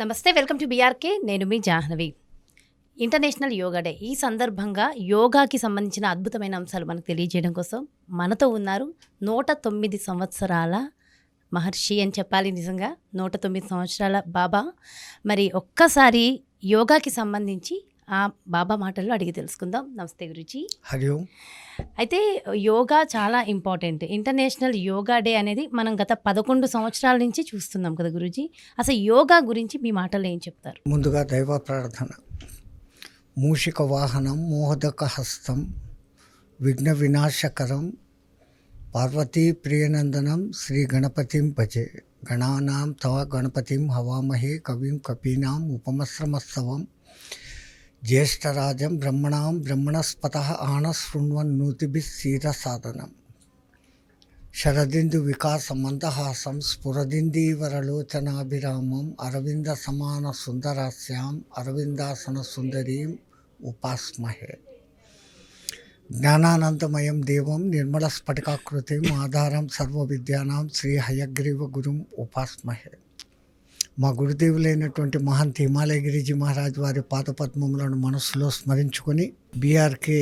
నమస్తే, welcome to BRK. నేను మీ Jahnavi. International yoga day ఈ సందర్భంగా యోగాకి సంబంధించిన అద్భుతమైన అంశాలు మనకు తెలియజేయడం కోసం మనతో ఉన్నారు 109 సంవత్సరాల మహర్షి అని చెప్పాలి. నిజంగా 109 సంవత్సరాల బాబా. మరి ఒక్కసారి యోగాకి సంబంధించి ఆ బాబా మాటల్లో అడిగి తెలుసుకుందాం. నమస్తే గురూజీ. హరి ఓం. అయితే యోగా చాలా ఇంపార్టెంట్. ఇంటర్నేషనల్ యోగా డే అనేది మనం గత 11 సంవత్సరాల నుంచి చూస్తున్నాం కదా గురూజీ. అసలు యోగా గురించి మీ మాటల్లో ఏం చెప్తారు? ముందుగా దైవ ప్రార్థన. మూషిక వాహనం మోహదక హస్తం విఘ్న వినాశకరం పార్వతీ ప్రియనందనం శ్రీ గణపతిం భజే. గణానాం తవ గణపతిం హవామహే కవిం కపీనాం ఉపమశ్రమస్తవం జ్యేష్ఠరాజం బ్రహ్మణాం బ్రహ్మణస్పతః ఆనశృణ్వన్నోతిభిः సీదసాదనం. శరదిందు వికాస మందహాసం స్ఫురదిందీవరలోచనాభిరామం అరవింద సమాన సుందరాస్యాం అరవిందాసన సుందరీం ఉపాస్మహే. జ్ఞానానందమయం దేవం నిర్మల స్ఫటికాకృతిం ఆధారం సర్వ విద్యానాం శ్రీ హయగ్రీవ గురుం ఉపాస్మహే. మా గురుదేవులైనటువంటి మహంత్ హిమాలయగిరిజీ మహారాజ్ వారి పాదపద్మములను మనస్సులో స్మరించుకొని బీఆర్కే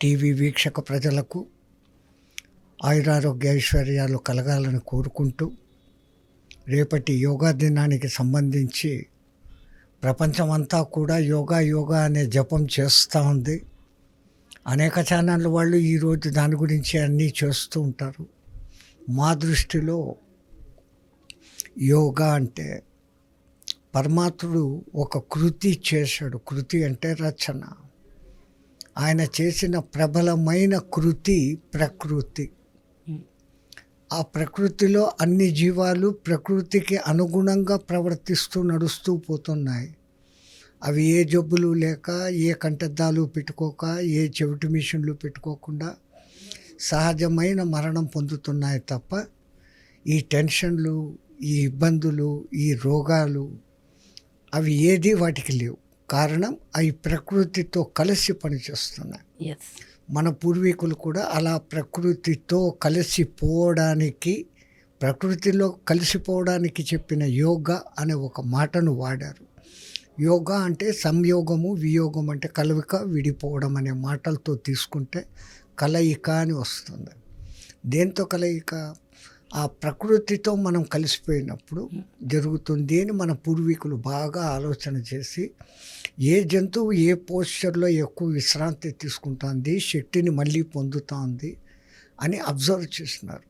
టీవీ వీక్షక ప్రజలకు ఆయురారోగ్య ఐశ్వర్యాలు కలగాలని కోరుకుంటూ రేపటి యోగా దినానికి సంబంధించి ప్రపంచమంతా కూడా యోగా యోగా అనే జపం చేస్తూ ఉంది. అనేక ఛానళ్ళ వాళ్ళు ఈరోజు దాని గురించి అన్నీ చేస్తూ ఉంటారు. మా దృష్టిలో యోగా అంటే పరమాత్ముడు ఒక కృతి చేశాడు. కృతి అంటే రచన. ఆయన చేసిన ప్రబలమైన కృతి ప్రకృతి. ఆ ప్రకృతిలో అన్ని జీవాలు ప్రకృతికి అనుగుణంగా ప్రవర్తిస్తూ నడుస్తూ పోతున్నాయి. అవి ఏ జబ్బులు లేక, ఏ కంటద్దాలు పెట్టుకోక, ఏ చెవిటి మిషన్లు పెట్టుకోకుండా సహజమైన మరణం పొందుతున్నాయి తప్ప ఈ టెన్షన్లు, ఈ ఇబ్బందులు, ఈ రోగాలు అవి ఏది వాటికి లేవు. కారణం అవి ప్రకృతితో కలిసి పనిచేస్తున్నాయి. మన పూర్వీకులు కూడా అలా ప్రకృతితో కలిసిపోవడానికి, ప్రకృతిలో కలిసిపోవడానికి చెప్పిన యోగా అనే ఒక మాటను వాడారు. యోగా అంటే సంయోగము, వియోగం అంటే కలయిక, విడిపోవడం అనే మాటలతో తీసుకుంటే కలయిక అని వస్తుంది. దేంతో కలయిక? ఆ ప్రకృతితో మనం కలిసిపోయినప్పుడు జరుగుతుంది అని మన పూర్వీకులు బాగా ఆలోచన చేసి ఏ జంతువు ఏ పోస్చర్లో ఎక్కువ విశ్రాంతి తీసుకుంటుంది, శక్తిని మళ్ళీ పొందుతుంది అని అబ్జర్వ్ చేసినారు.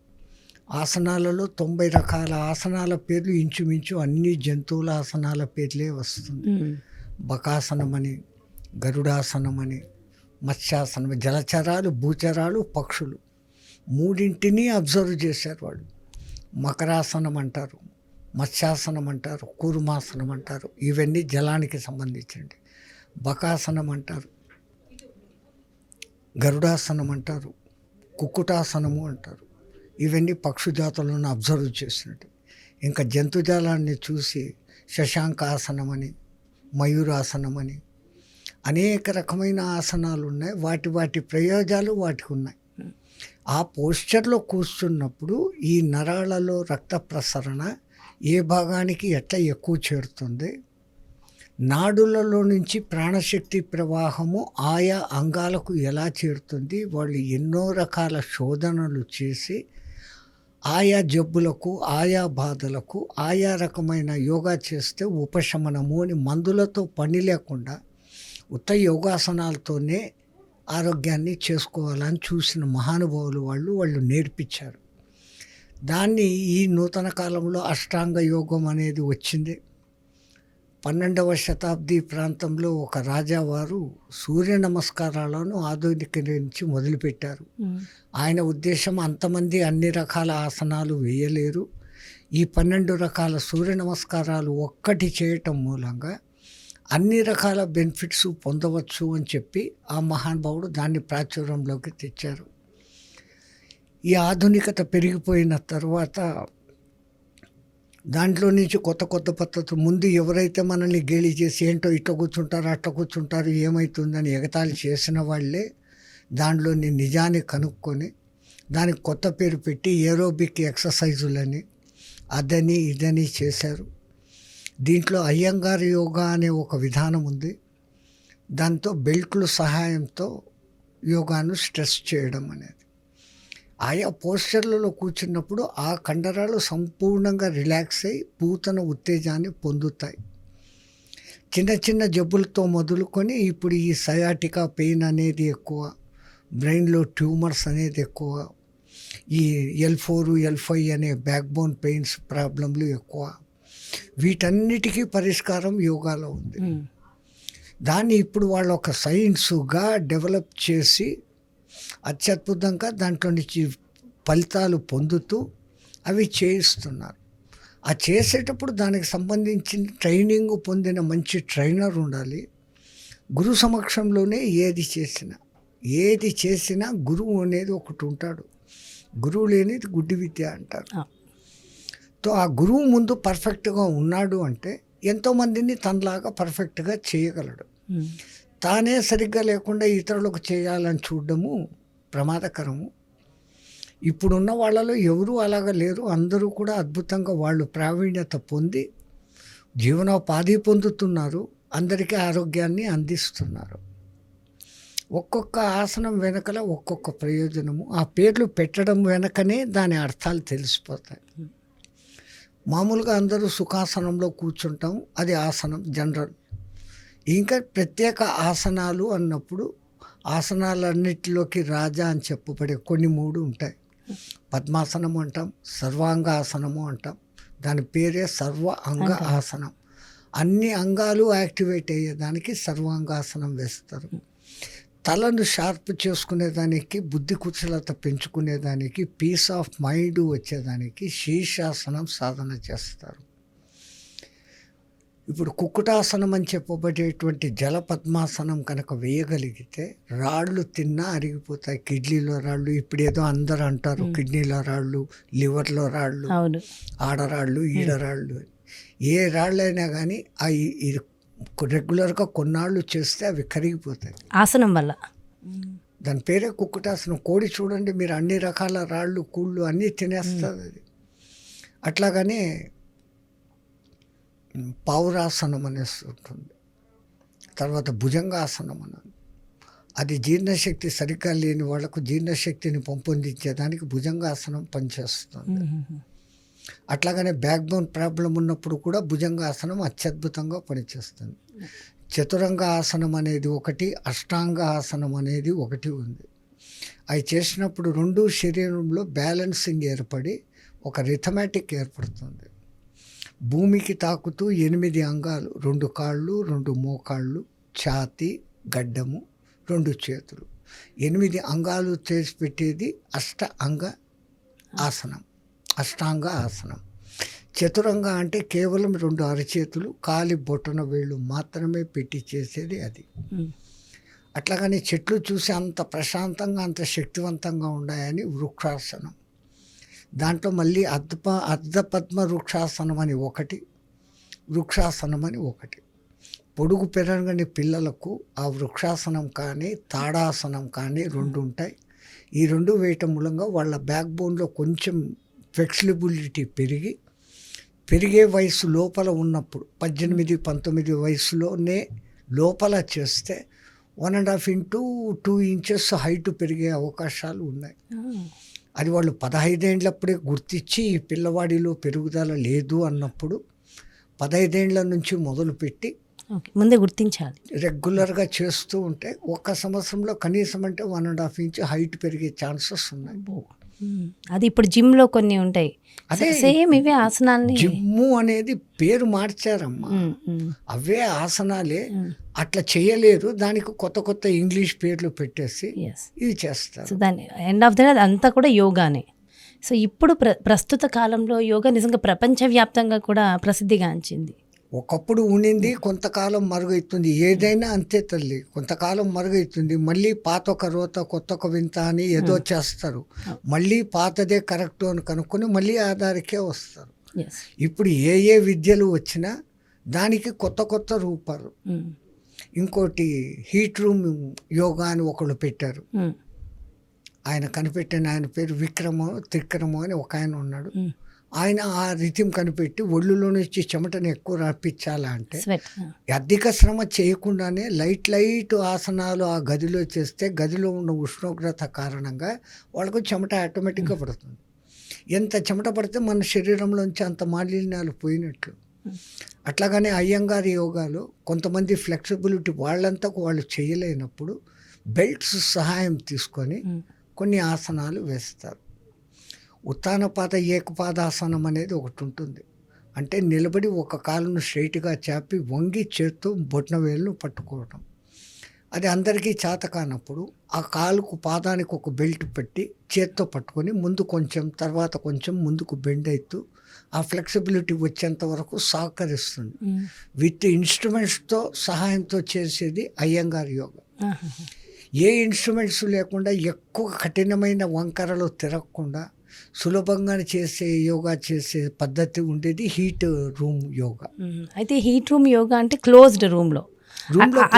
ఆసనాలలో 90 రకాల ఆసనాల పేర్లు ఇంచుమించు అన్ని జంతువుల ఆసనాల పేర్లే వస్తుంది. బకాసనమని, గరుడాసనమని, మత్స్యాసనం, జలచరాలు, భూచరాలు, పక్షులు మూడింటిని అబ్జర్వ్ చేశారు వాళ్ళు. మకరాసనం అంటారు, మత్స్యాసనం అంటారు, కూర్మాసనం అంటారు. ఇవన్నీ జలానికి సంబంధించింది. బకాసనం అంటారు, గరుడాసనం అంటారు, కుక్కుటాసనము అంటారు. ఇవన్నీ పక్షుజాతులను అబ్జర్వ్ చేసినట్టు. ఇంకా జంతుజాలాన్ని చూసి శశాంకాసనమని, మయూరాసనమని అనేక రకమైన ఆసనాలు ఉన్నాయి. వాటి ప్రయోజనాలు వాటికి ఉన్నాయి. ఆ పోస్చర్లో కూర్చున్నప్పుడు ఈ నరాలలో రక్త ప్రసరణ ఏ భాగానికి ఎట్లా ఎక్కువ చేరుతుంది, నాడులలో నుంచి ప్రాణశక్తి ప్రవాహము ఆయా అంగాలకు ఎలా చేరుతుంది, వాళ్ళు ఎన్నో రకాల శోధనలు చేసి ఆయా జబ్బులకు, ఆయా బాధలకు ఆయా రకమైన యోగా చేస్తే ఉపశమనము అని మందులతో పని లేకుండా ఉత్త యోగాసనాలతోనే ఆరోగ్యాన్ని చేసుకోవాలని చూసిన మహానుభావులు వాళ్ళు నేర్పించారు. దాన్ని ఈ నూతన కాలంలో అష్టాంగ యోగం అనేది వచ్చింది. 12వ శతాబ్ది ప్రాంతంలో ఒక రాజావారు సూర్య నమస్కారాలను ఆధునికరించి మొదలుపెట్టారు. ఆయన ఉద్దేశం అంతమంది అన్ని రకాల ఆసనాలు వేయలేరు, ఈ 12 రకాల సూర్య నమస్కారాలు ఒక్కటి చేయటం మూలంగా అన్ని రకాల బెనిఫిట్స్ పొందవచ్చు అని చెప్పి ఆ మహానుభావుడు దాన్ని ప్రాచుర్యంలోకి తెచ్చారు. ఈ ఆధునికత పెరిగిపోయిన తర్వాత దాంట్లో నుంచి కొత్త పద్ధతులు, ముందు ఎవరైతే మనల్ని గేలి చేసి ఏంటో ఇట్లా కూర్చుంటారు, అట్లా కూర్చుంటారు, ఏమవుతుందని ఎగతాళి చేసిన వాళ్ళే దాంట్లోని నిజాన్ని కనుక్కొని దానికి కొత్త పేరు పెట్టి ఏరోబిక్ ఎక్సర్సైజులని అదని ఇదని చేశారు. దీంట్లో అయ్యంగార్ యోగా అనే ఒక విధానం ఉంది. దాంతో బెల్ట్లు సహాయంతో యోగాను స్ట్రెస్ చేయడం అనేది. ఆయా పోస్చర్లలో కూర్చున్నప్పుడు ఆ కండరాలు సంపూర్ణంగా రిలాక్స్ అయ్యి నూతన ఉత్తేజాన్ని పొందుతాయి. చిన్న చిన్న జబ్బులతో మొదలుకొని ఇప్పుడు ఈ సయాటికా పెయిన్ అనేది ఎక్కువ, బ్రెయిన్లో ట్యూమర్స్ అనేది ఎక్కువ, ఈ L4 L5 అనే బ్యాక్ బోన్ పెయిన్స్ ప్రాబ్లంలు ఎక్కువ. వీటన్నిటికీ పరిష్కారం యోగాలో ఉంది. దాన్ని ఇప్పుడు వాళ్ళు ఒక సైన్స్గా డెవలప్ చేసి అత్యద్భుతంగా దాంట్లో నుంచి ఫలితాలు పొందుతూ అవి చేయిస్తున్నారు. ఆ చేసేటప్పుడు దానికి సంబంధించిన ట్రైనింగ్ పొందిన మంచి ట్రైనర్ ఉండాలి. గురు సమక్షంలోనే ఏది చేసినా గురువు అనేది ఒకటి ఉంటాడు. గురువు లేనిది గుడ్డి విద్య అంటారు. తో ఆ గురువు ముందు పర్ఫెక్ట్గా ఉన్నాడు అంటే ఎంతోమందిని తనలాగా పర్ఫెక్ట్గా చేయగలడు. తానే సరిగ్గా లేకుండా ఇతరులకు చేయాలని చూడడము ప్రమాదకరము. ఇప్పుడున్న వాళ్ళలో ఎవరూ అలాగా లేరు. అందరూ కూడా అద్భుతంగా వాళ్ళు ప్రావీణ్యత పొంది జీవనోపాధి పొందుతున్నారు. అందరికీ ఆరోగ్యాన్ని అందిస్తున్నారు. ఒక్కొక్క ఆసనం వెనకల ఒక్కొక్క ప్రయోజనము. ఆ పేర్లు పెట్టడం వెనకనే దాని అర్థాలు తెలిసిపోతాయి. మామూలుగా అందరూ సుఖాసనంలో కూర్చుంటాం, అది ఆసనం జనరల్. ఇంకా ప్రత్యేక ఆసనాలు అన్నప్పుడు ఆసనాలన్నిటిలోకి రాజా అని చెప్పబడే కొన్ని 3 ఉంటాయి. పద్మాసనము అంటాం, సర్వాంగాసనము అంటాం. దాని పేరే సర్వ అంగ ఆసనం. అన్ని అంగాలు యాక్టివేట్ అయ్యేదానికి సర్వాంగాసనం వేస్తారు. తలను షార్ప్ చేసుకునేదానికి, బుద్ధి కుశలత పెంచుకునేదానికి, పీస్ ఆఫ్ మైండ్ వచ్చేదానికి శీర్షాసనం సాధన చేస్తారు. ఇప్పుడు కుక్కుటాసనం అని చెప్పబడేటువంటి జల పద్మాసనం కనుక వేయగలిగితే రాళ్ళు తిన్నా అరిగిపోతాయి. కిడ్నీలో రాళ్ళు, ఇప్పుడు ఏదో అందరూ అంటారు కిడ్నీలో రాళ్ళు, లివర్లో రాళ్ళు, ఆడరాళ్ళు, ఈడరాళ్ళు. ఏ రాళ్ళైనా కానీ అవి రెగ్యులర్గా కొన్నాళ్ళు చేస్తే అవి కరిగిపోతాయి ఆసనం వల్ల. దాని పేరే కుక్కుటాసనం. కోడి చూడండి మీరు, అన్ని రకాల రాళ్ళు, కూళ్ళు అన్నీ తినేస్తుంది అది. అట్లాగనే పావురాసనం అనేసి ఉంటుంది. తర్వాత భుజంగాసనం అన్నది. అది జీర్ణశక్తి సరిగ్గా లేని వాళ్ళకు జీర్ణశక్తిని పెంపొందించేదానికి భుజంగాసనం పనిచేస్తుంది. అట్లాగనే బ్యాక్ బోన్ ప్రాబ్లం ఉన్నప్పుడు కూడా భుజంగాసనం అత్యద్భుతంగా పనిచేస్తుంది. చతురంగ ఆసనం అనేది ఒకటి, అష్టాంగ ఆసనం అనేది ఒకటి ఉంది. అవి చేసినప్పుడు 2 శరీరంలో బ్యాలెన్సింగ్ ఏర్పడి ఒక రిథమాటిక్ ఏర్పడుతుంది. భూమికి తాకుతూ 8 అంగాలు, 2 కాళ్ళు, 2 మోకాళ్ళు, ఛాతీ, గడ్డము, 2 చేతులు, 8 అంగాలు చేసి పెట్టేది అష్టాంగ ఆసనం, అష్టాంగ ఆసనం. చతురంగ అంటే కేవలం 2 అరచేతులు, కాలి బొటన వేళ్ళు మాత్రమే పెట్టి చేసేది అది. అట్లాగని చెట్లు చూసి అంత ప్రశాంతంగా అంత శక్తివంతంగా ఉన్నాయని వృక్షాసనం. దాంట్లో మళ్ళీ అర్ధపద్మ వృక్షాసనం అని ఒకటి, వృక్షాసనం అని ఒకటి. పొడుగు పెరగని పిల్లలకు ఆ వృక్షాసనం కానీ తాడాసనం కానీ 2 ఉంటాయి. ఈ 2 వేయటం మూలంగా వాళ్ళ బ్యాక్ బోన్లో కొంచెం ఫ్లెక్సిబిలిటీ పెరిగే వయసు లోపల ఉన్నప్పుడు 18-19 వయసులోనే లోపల చేస్తే 1.5 into 2 inches హైట్ పెరిగే అవకాశాలు ఉన్నాయి. అది వాళ్ళు 15 ఏళ్ళప్పుడే గుర్తించి ఈ పిల్లవాడిలో పెరుగుదల లేదు అన్నప్పుడు 15 ఏళ్ళ నుంచి మొదలుపెట్టి ముందే గుర్తించాలి. రెగ్యులర్గా చేస్తూ ఉంటే 1 సంవత్సరంలో కనీసం అంటే 1.5 inch హైట్ పెరిగే ఛాన్సెస్ ఉన్నాయి. అది ఇప్పుడు జిమ్లో కొన్ని ఉంటాయి. అదే సేమ్ ఇవే ఆసనాలు. జిమ్ము అనేది పేరు మార్చారమ్మా, అవే ఆసనాలే. అట్లా చేయలేరు, దానికి కొత్త ఇంగ్లీష్ పేర్లు పెట్టేసి ఇది చేస్తారు. సో దాని ఎండ్ ఆఫ్ ద డే అంతా కూడా యోగానే. సో ఇప్పుడు ప్రస్తుత కాలంలో యోగా నిజంగా ప్రపంచవ్యాప్తంగా కూడా ప్రసిద్ధిగాంచింది. ఒకప్పుడు ఉండింది, కొంతకాలం మరుగైతుంది. ఏదైనా అంతే తల్లి, కొంతకాలం మరుగైతుంది. మళ్ళీ పాత ఒక రోత కొత్త ఒక వింత అని ఏదో చేస్తారు. మళ్ళీ పాతదే కరెక్ట్ అని కనుక్కొని మళ్ళీ ఆధారికే వస్తారు. ఇప్పుడు ఏ విద్యలు వచ్చినా దానికి కొత్త రూపాలు. ఇంకోటి హీట్ రూమ్ యోగా అని ఒకళ్ళు పెట్టారు. ఆయన కనిపెట్టిన ఆయన పేరు విక్రమో త్రిక్రమో అని ఒక ఆయన ఉన్నాడు. ఆయన ఆ రిథం కనిపెట్టి ఒళ్ళులో నుంచి చెమటను ఎక్కువ రప్పించాలా అంటే స్వెట్. అధిక శ్రమ చేయకుండానే లైట్ ఆసనాలు ఆ గదిలో చేస్తే గదిలో ఉన్న ఉష్ణోగ్రత కారణంగా వాళ్ళకు చెమట ఆటోమేటిక్గా పడుతుంది. ఎంత చెమట పడితే మన శరీరంలోంచి అంత మాలిన్యాలు పోయినట్లు. అట్లాగనే అయ్యంగారి యోగాలో కొంతమంది ఫ్లెక్సిబిలిటీ వాళ్ళంతకు వాళ్ళు చేయలేనప్పుడు బెల్ట్స్ సహాయం తీసుకొని కొన్ని ఆసనాలు వేస్తారు. ఉత్తానపాద ఏకపాదాసనం అనేది ఒకటి ఉంటుంది. అంటే నిలబడి ఒక కాలును స్ట్రైట్గా చాపి వంగి చేత్తో బొటనవేలును పట్టుకోవటం. అది అందరికీ చేత కానప్పుడు ఆ కాలుకు పాదానికి ఒక బెల్ట్ పెట్టి చేత్తో పట్టుకొని ముందు కొంచెం తర్వాత కొంచెం ముందుకు బెండ్ అవుతూ ఆ ఫ్లెక్సిబిలిటీ వచ్చేంత వరకు సహకరిస్తుంది. విత్ ఇన్స్ట్రుమెంట్స్తో సహాయంతో చేసేది అయ్యంగారి యోగా. ఏ ఇన్స్ట్రుమెంట్స్ లేకుండా ఎక్కువ కఠినమైన వంకరలు తిరగకుండా సులభంగా చేసే యోగా చేసే పద్ధతి ఉండేది హీట్ రూమ్ యోగా. అయితే హీట్ రూమ్ యోగా అంటే క్లోజ్డ్ రూమ్లో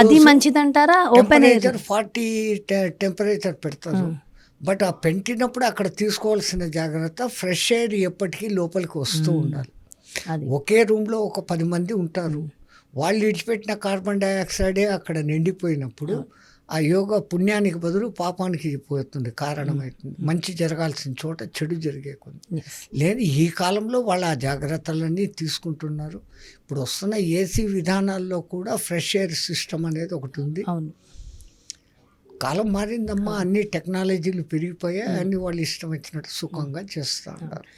అది మంచిదంటారా? ఓపెన్ ఎయిర్ 40 టెంపరేచర్ పెడతారు. బట్ ఆ పెట్టినప్పుడు అక్కడ తీసుకోవాల్సిన జాగ్రత్త ఫ్రెష్ ఎయిర్ ఎప్పటికీ లోపలికి వస్తూ ఉండాలి. ఒకే రూమ్లో ఒక 10 మంది ఉంటారు. వాళ్ళు విడిచిపెట్టిన కార్బన్ డైఆక్సైడే అక్కడ నిండిపోయినప్పుడు ఆ యోగా పుణ్యానికి బదులు పాపానికి పోతుంది, కారణమవుతుంది. మంచి జరగాల్సిన చోట చెడు జరిగే కొన్ని లేదు. ఈ కాలంలో వాళ్ళు ఆ జాగ్రత్తలన్నీ తీసుకుంటున్నారు. ఇప్పుడు వస్తున్న ఏసీ విధానాల్లో కూడా ఫ్రెష్ ఎయిర్ సిస్టమ్ అనేది ఒకటి ఉంది. కాలం మారిందమ్మా, అన్ని టెక్నాలజీలు పెరిగిపోయాయి, అన్ని వాళ్ళు ఇష్టం వచ్చినట్టు సుఖంగా చేస్తూ ఉన్నారు.